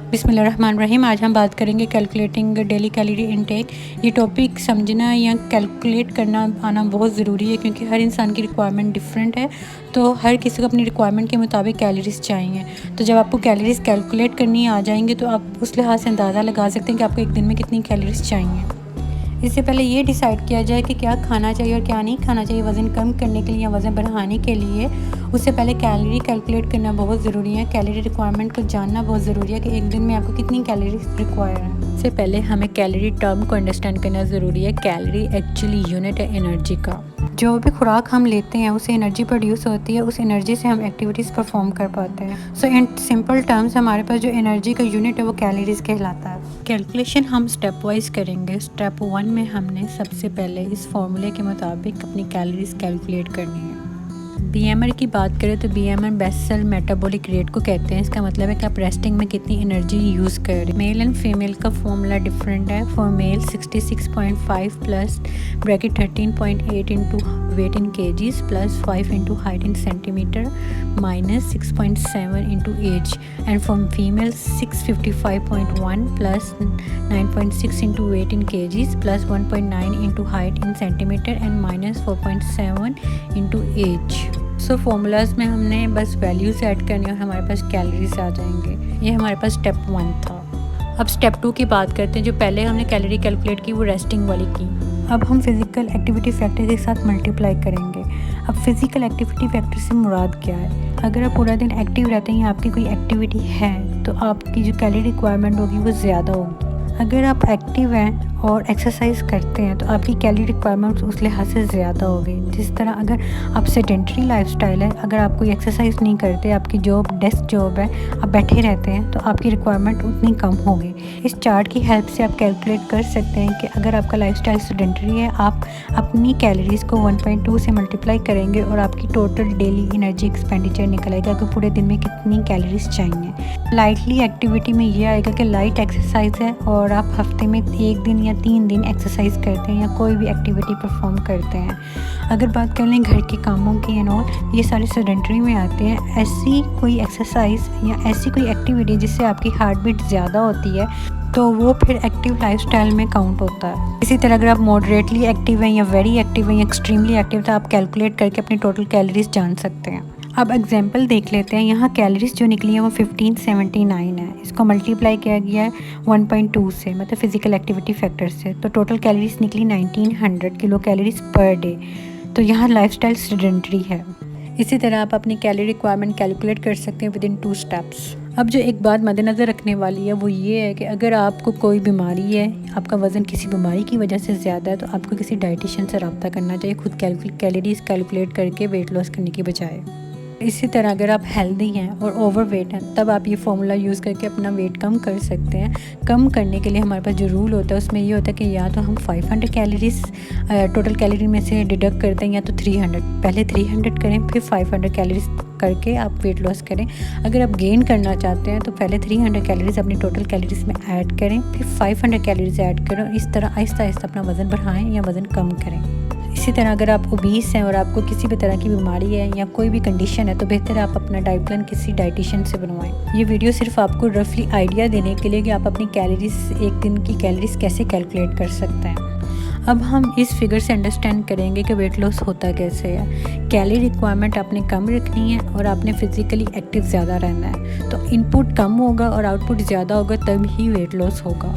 बिस्मिल्लाहिर्रहमानिर्रहीम। आज हम बात करेंगे कैलकुलेटिंग डेली कैलोरी इनटेक। ये टॉपिक समझना या कैलकुलेट करना आना बहुत ज़रूरी है, क्योंकि हर इंसान की रिक्वायरमेंट डिफरेंट है। तो हर किसी को अपनी रिक्वायरमेंट के मुताबिक कैलोरीज चाहिए। तो जब आपको कैलोरीज कैलकुलेट करनी आ जाएंगे तो आप उस लिहाज से अंदाज़ा लगा सकते हैं कि आपको एक दिन में कितनी कैलोरीज चाहिए। इससे पहले ये डिसाइड किया जाए कि क्या खाना चाहिए और क्या नहीं खाना चाहिए वज़न कम करने के लिए या वज़न बढ़ाने के लिए। उससे पहले कैलोरी कैलकुलेट करना बहुत ज़रूरी है। कैलोरी रिक्वायरमेंट को जानना बहुत ज़रूरी है कि एक दिन में आपको कितनी कैलोरी रिक्वायर है। इससे पहले हमें कैलोरी टर्म को अंडरस्टैंड करना ज़रूरी है। कैलोरी एक्चुअली यूनिट है एनर्जी का। जो भी खुराक हम लेते हैं उससे एनर्जी प्रोड्यूस होती है, उस एनर्जी से हम एक्टिविटीज़ परफॉर्म कर पाते हैं। सो इन सिंपल टर्म्स हमारे पास जो एनर्जी का यूनिट है वो कैलोरीज कहलाता है। कैलकुलेशन हम स्टेप वाइज करेंगे। स्टेप 1 में हमने सबसे पहले इस फॉर्मूले के मुताबिक अपनी कैलोरीज कैलकुलेट करनी है। BMR की बात करें तो BMR बेसल मेटाबॉलिक रेट को कहते हैं। इसका मतलब है कि आप रेस्टिंग में कितनी एनर्जी यूज़ कर रहे हैं। मेल एंड फीमेल का फॉर्मूला डिफरेंट है। For male 66.5 plus bracket 13.8 into weight in kgs plus 5 into height in centimetre minus 6.7 into age, and for female 655.1 plus 9.6 into weight in kgs plus 1.9 into height in centimetre and minus 4.7 into age. So formulas में हमने बस values add करनी और हमारे पास calories आ जाएंगे। ये हमारे पास step 1 था। अब स्टेप 2 की बात करते हैं। जो पहले हमने कैलोरी कैलकुलेट की वो रेस्टिंग वाली की। अब हम फिज़िकल एक्टिविटी फैक्टर के साथ मल्टीप्लाई करेंगे। अब फिज़िकल एक्टिविटी फैक्टर से मुराद क्या है? अगर आप पूरा दिन एक्टिव रहते हैं या आपकी कोई एक्टिविटी है तो आपकी जो कैलोरी रिक्वायरमेंट होगी वो ज़्यादा होगी। अगर आप एक्टिव हैं और एक्सरसाइज करते हैं तो आपकी कैलोरी रिक्वायरमेंट्स उस लिहाज से ज़्यादा होगी। जिस तरह अगर आप सेडेंटरी लाइफस्टाइल है, अगर आप कोई एक्सरसाइज नहीं करते, आपकी जॉब डेस्क जॉब है, आप बैठे रहते हैं, तो आपकी रिक्वायरमेंट उतनी कम होगी। इस चार्ट की हेल्प से आप कैलकुलेट कर सकते हैं कि अगर आपका लाइफस्टाइल सेडेंटरी है, आप अपनी कैलोरीज़ को 1.2 से मल्टीप्लाई करेंगे और आपकी टोटल डेली एनर्जी एक्सपेंडिचर निकल आएगा कि पूरे दिन में कितनी कैलोरीज चाहिए। लाइटली एक्टिविटी में ये आएगा कि लाइट एक्सरसाइज है और आप हफ्ते में 1 दिन या 3 दिन एक्सरसाइज करते हैं या कोई भी एक्टिविटी परफॉर्म करते हैं। अगर बात कर लें घर के कामों की एंड ऑल, ये सारे सेडेंटरी में आते हैं। ऐसी कोई एक्सरसाइज या ऐसी कोई एक्टिविटी जिससे आपकी हार्ट बीट ज़्यादा होती है तो वो फिर एक्टिव लाइफस्टाइल में काउंट होता है। इसी तरह अगर आप मॉडरेटली एक्टिव हैं या वेरी एक्टिव हैं या एक्सट्रीमली एक्टिव, तो आप कैलकुलेट करके अपनी टोटल कैलोरीज जान सकते हैं। अब एग्जाम्पल देख लेते हैं। यहाँ कैलोरीज जो निकली है वो 1579 है। इसको मल्टीप्लाई किया गया है 1.2 से, मतलब फिजिकल एक्टिविटी फैक्टर से, तो टोटल कैलोरीज निकली 1900 किलो कैलोरीज पर डे। तो यहाँ लाइफस्टाइल सेडेंटरी है। इसी तरह आप अपनी कैलोरी रिक्वायरमेंट कैलकुलेट कर सकते हैं विद इन 2 स्टेप्स। अब जो एक बात मद्देनज़र रखने वाली है वो ये है कि अगर आपको कोई बीमारी है, आपका वज़न किसी बीमारी की वजह से ज़्यादा है, तो आपको किसी डाइटिशियन से रब्ता करना चाहिए खुद कैलोरीज कैलकुलेट करके वेट लॉस करने की बजाय। इसी तरह अगर आप हेल्दी हैं और ओवरवेट हैं तब आप ये फार्मूला यूज़ करके अपना वेट कम कर सकते हैं। कम करने के लिए हमारे पास जो रूल होता है उसमें ये होता है कि या तो हम 500 कैलोरीज टोटल कैलोरी में से डिडक्ट करते हैं या तो 300। पहले 300 करें फिर 500 कैलोरीज करके आप वेट लॉस करें। अगर आप गेन करना चाहते हैं तो पहले 300 कैलोरीज अपनी टोटल कैलोरीज में ऐड करें, फिर 500 कैलोरीज ऐड करें और इस तरह आहिस्ता आहिस्ता अपना वज़न बढ़ाएं या वज़न कम करें। इसी तरह अगर आप ओबीस हैं और आपको किसी भी तरह की बीमारी है या कोई भी कंडीशन है तो बेहतर है आप अपना डाइट प्लान किसी डाइटिशियन से बनवाएं। ये वीडियो सिर्फ आपको रफली आइडिया देने के लिए कि आप अपनी कैलोरीज एक दिन की कैलोरीज कैसे कैलकुलेट कर सकते हैं। अब हम इस फिगर से अंडरस्टैंड करेंगे कि वेट लॉस होता कैसे है। कैलोरी रिक्वायरमेंट आपने कम रखनी है और आपने फिज़िकली एक्टिव ज़्यादा रहना है। तो इनपुट कम होगा और आउटपुट ज़्यादा होगा तब ही वेट लॉस होगा।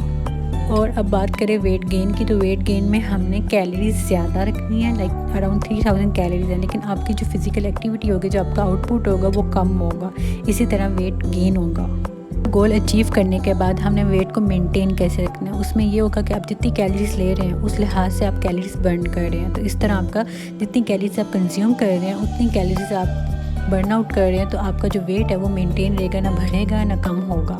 और अब बात करें वेट गेन की, तो वेट गेन में हमने कैलोरीज ज़्यादा रखनी है, लाइक अराउंड 3000 कैलोरीज है, लेकिन आपकी जो फिज़िकल एक्टिविटी होगी, जो आपका आउटपुट होगा वो कम होगा। इसी तरह वेट गेन होगा। गोल अचीव करने के बाद हमने वेट को मेंटेन कैसे रखना है, उसमें ये होगा कि आप जितनी कैलोरीज ले रहे हैं उस लिहाज से आप कैलोरीज बर्न कर रहे हैं। तो इस तरह आपका जितनी कैलोरीज आप कंज्यूम कर रहे हैं उतनी कैलोरीज आप बर्न आउट कर रहे हैं, तो आपका जो वेट है वो मेंटेन रहेगा, ना बढ़ेगा ना कम होगा।